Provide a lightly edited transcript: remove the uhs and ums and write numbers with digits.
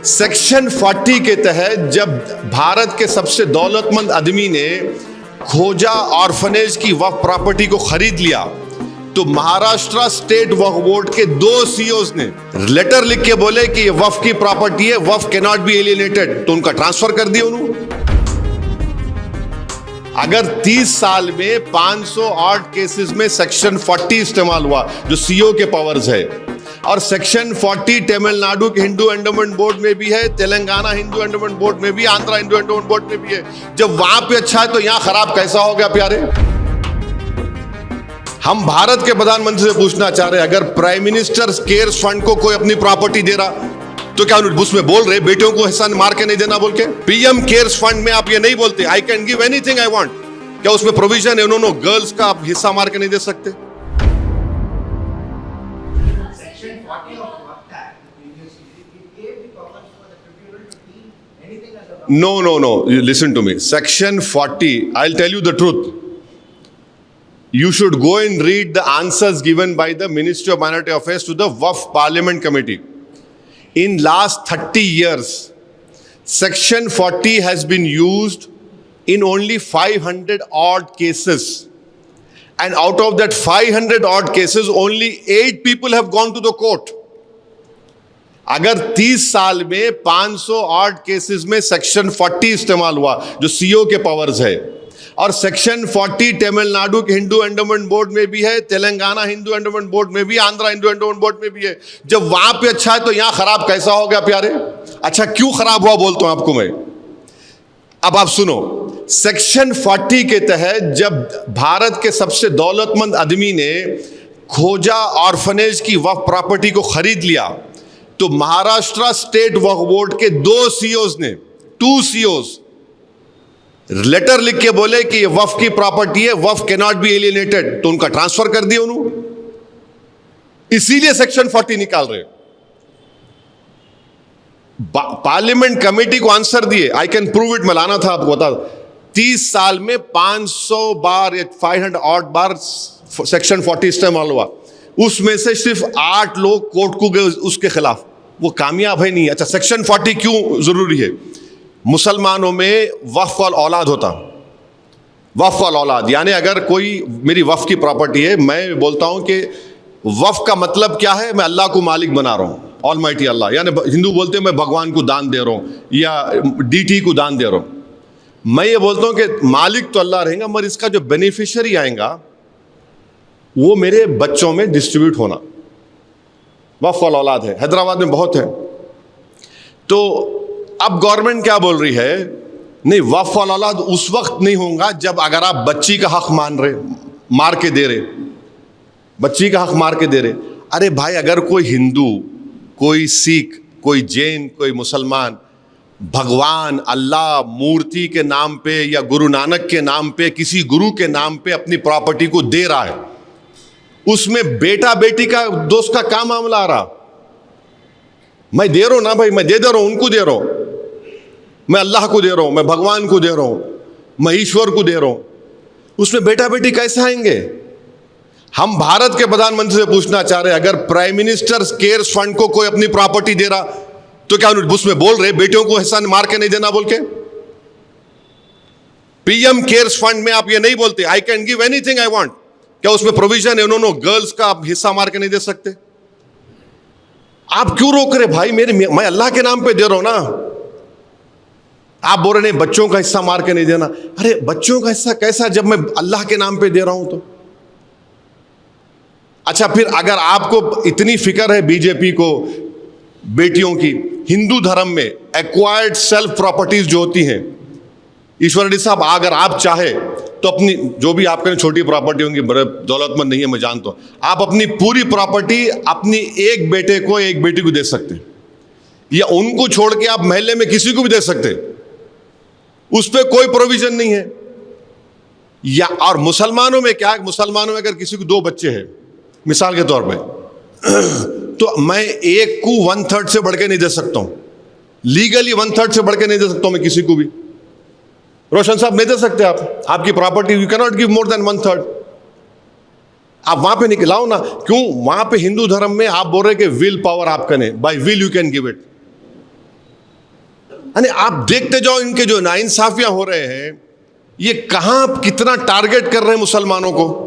Section 40 के तहत जब भारत के सबसे दौलतमंद आदमी ने खोजा ऑर्फनेज की वक्फ प्रॉपर्टी को खरीद लिया तो महाराष्ट्र स्टेट वक्फ बोर्ड के 2 सीईओज ने लेटर लिख के बोले कि ये वक्फ की प्रॉपर्टी है, वक्फ कैन नॉट बी एलियनेटेड, तो उनका ट्रांसफर कर दिया उन्होंने। अगर 30 साल में 500 ऑड केसेस में सेक्शन 40 इस्तेमाल हुआ जो सीईओ के पावर्स है, और सेक्शन 40 तमिलनाडु के हिंदू एंडोमेंट बोर्ड में भी है, तेलंगाना हिंदू एंडोमेंट बोर्ड में भी, आंध्रा हिंदू एंडोमेंट बोर्ड में भी है। जब वहां पे अच्छा है तो यहां खराब कैसा हो गया प्यारे? हम भारत के प्रधानमंत्री से पूछना चाह रहे हैं, अगर प्राइम मिनिस्टर केयर्स फंड को कोई अपनी प्रॉपर्टी दे रहा तो क्या उसमें बोल रहे बेटियों को हिस्सा मार के नहीं देना बोल के? पीएम केयर्स फंड में आप ये नहीं बोलते I can give anything I want, क्या उसमें प्रोविजन है उन्होंने गर्ल्स का आप हिस्सा मार के नहीं दे सकते? No. Listen to me. Section 40, I'll tell you the truth. You should go and read the answers given by the Ministry of Minority Affairs to the Waqf Parliament Committee. In last 30 years, Section 40 has been used in only 500 odd cases. And out of that 500 odd cases, only 8 people have gone to the court. अगर 30 साल में 500 odd cases में section 40 इस्तेमाल हुआ जो CEO के powers है, और सेक्शन 40 तमिलनाडु के हिंदू एंडोमेंट बोर्ड में भी है, तेलंगाना हिंदू एंडोमेंट बोर्ड में भी, आंध्रा हिंदू एंडोमेंट बोर्ड में भी है, जब वहां पे अच्छा है तो यहां खराब कैसा हो गया प्यारे? अच्छा क्यों खराब हुआ बोलता हूं आपको मैं। अब आप सुनो, सेक्शन 40 के तहत जब भारत के सबसे दौलतमंद आदमी ने खोजा ऑर्फनेज की वक्फ प्रॉपर्टी को खरीद लिया तो महाराष्ट्र स्टेट वक्फ बोर्ड के 2 सीईओज ने 2 सीईओज लेटर लिख के बोले कि ये वक्फ की प्रॉपर्टी है, वक्फ कैन नॉट बी एलियनेटेड, तो उनका ट्रांसफर कर दिया उन्होंने। इसीलिए सेक्शन 40 निकाल रहे। पार्लियामेंट कमेटी को आंसर दिए, आई कैन प्रूव इट, मैं लाना था आपको बता। 30 साल में 500 बार या 500 ऑड बार सेक्शन 40 इस्तेमाल हुआ, उसमें से सिर्फ 8 लोग कोर्ट को गए उसके खिलाफ, वो कामयाब है नहीं। अच्छा सेक्शन 40 क्यों जरूरी है? मुसलमानों में वक्फ वाल औलाद होता, वक्फ वाल औलाद यानी अगर कोई मेरी वक्फ की प्रॉपर्टी है, मैं बोलता हूं कि वक्फ का मतलब क्या है, मैं अल्लाह को मालिक बना रहा हूं, ऑलमाइटी अल्लाह, यानी हिंदू बोलते हैं मैं भगवान को दान दे रहा हूं या डीटी को दान दे रहा हूं। मैं ये बोलता हूं कि मालिक तो अल्लाह रहेगा मगर इसका जो बेनिफिशियरी आएगा वो मेरे बच्चों में डिस्ट्रीब्यूट होना। वक्फ वाल औलाद है, हैदराबाद में बहुत है। तो अब गवर्नमेंट क्या बोल रही है, नहीं वक्फ वाल औलाद उस वक्त नहीं होगा जब अगर आप बच्ची का हक मान रहे, मार के दे रहे, बच्ची का हक मार के दे रहे। अरे भाई अगर कोई हिंदू, कोई सिख, कोई जैन, कोई मुसलमान भगवान अल्लाह मूर्ति के नाम पे या गुरु नानक के नाम पे, किसी गुरु के नाम पे अपनी प्रॉपर्टी को दे रहा है, उसमें बेटा बेटी का दोस्त का क्या मामला आ रहा? मैं दे रहा हूं ना भाई, मैं दे रहा हूं, उनको दे रहा हूं, मैं अल्लाह को दे रहा हूं, मैं भगवान को दे रहा हूं, मैं ईश्वर को दे रहा हूं, उसमें बेटा बेटी कैसे आएंगे? हम भारत के प्रधानमंत्री से पूछना चाह रहे हैं, अगर प्राइम मिनिस्टर केयर्स फंड को कोई अपनी प्रॉपर्टी दे रहा तो क्या उसमें बोल रहे बेटियों को हिस्सा मार के नहीं देना बोल के? पीएम केयर्स फंड में आप ये नहीं बोलते I can give anything I want, क्या उसमें प्रोविजन है उन्होंने गर्ल्स का आप हिस्सा मार के नहीं दे सकते? आप क्यों रोक रहे भाई? मैं अल्लाह के नाम पे दे रहा हूं ना, आप बोल रहे नहीं बच्चों का हिस्सा मार के नहीं देना। अरे बच्चों का हिस्सा कैसा जब मैं अल्लाह के नाम पे दे रहा हूं तो? अच्छा फिर अगर आपको इतनी फिक्र है बीजेपी को बेटियों की, हिंदू धर्म में एक्वायर्ड सेल्फ प्रॉपर्टीज जो होती हैं, ईश्वर रेड्डी साहब अगर आप चाहे तो अपनी जो भी आपके छोटी प्रॉपर्टी होंगी, बड़े दौलतमंद नहीं है मैं जानता हूं, आप अपनी पूरी प्रॉपर्टी अपनी एक बेटे को एक बेटी को दे सकते, या उनको छोड़ के आप महल्ले में किसी को भी दे सकते, उस पर कोई प्रोविजन नहीं है। या और मुसलमानों में क्या, मुसलमानों में अगर किसी को 2 बच्चे हैं मिसाल के तौर पे, तो मैं एक को 1/3 से बढ़ के नहीं दे सकता हूं, लीगली 1/3 से बढ़ के नहीं दे सकता हूं मैं किसी को भी। रोशन साहब नहीं दे सकते आप, आपकी property you can not give more than 1/3। आप वहां पे निकलाओ ना, क्यों? वहां पे हिंदू धर्म में आप बोल रहे कि विल पावर आपका नहीं, by will you can give it. यानी आप देखते जाओ इनके जो नाइंसाफियां हो रहे हैं, ये कहां कितना टारगेट कर रहे हैं मुसलमानों को।